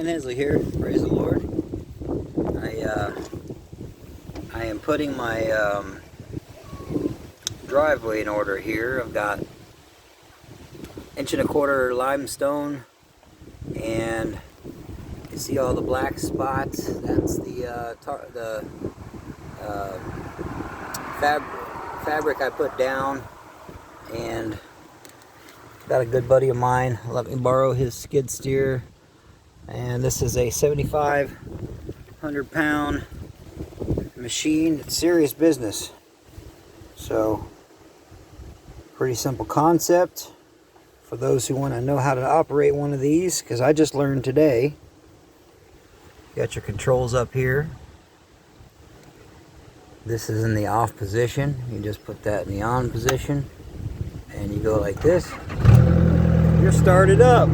Ryan Hensley here. Praise the Lord. I am putting my driveway in order here. I've got 1.25 inch limestone, and you see all the black spots. That's the fabric I put down, and got a good buddy of mine let me borrow his skid steer, and this is a 7,500 pound machine. It's serious business. So pretty simple concept for those who want to know how to operate one of these, because I just learned today. You got your controls up here. This is in the off position. You just put that in the on position, and you go like this. You're started up.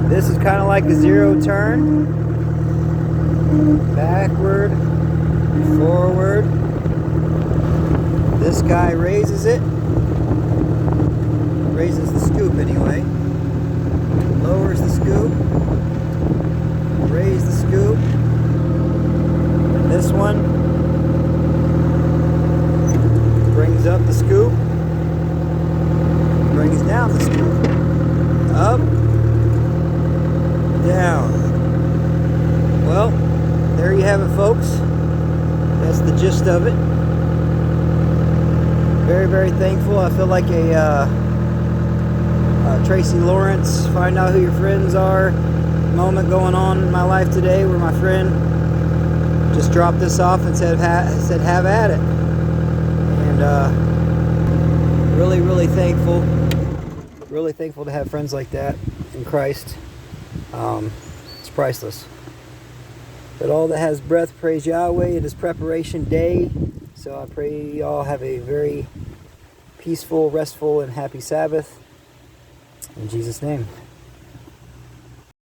This is kind of like a zero turn. Backward, forward. This guy raises it. Raises the scoop anyway. Lowers the scoop. Raise the scoop. And this one brings up the scoop. Brings down the scoop. Up. Down. Well, there you have it, folks. That's the gist of it. Very, very thankful. I feel like a Tracy Lawrence, find out who your friends are, moment going on in my life today, where my friend just dropped this off and said have at it. And really, really thankful. Really thankful to have friends like that in Christ. It's priceless. But all that has breath, praise Yahweh. It is preparation day. So I pray you all have a very peaceful, restful, and happy Sabbath. In Jesus' name.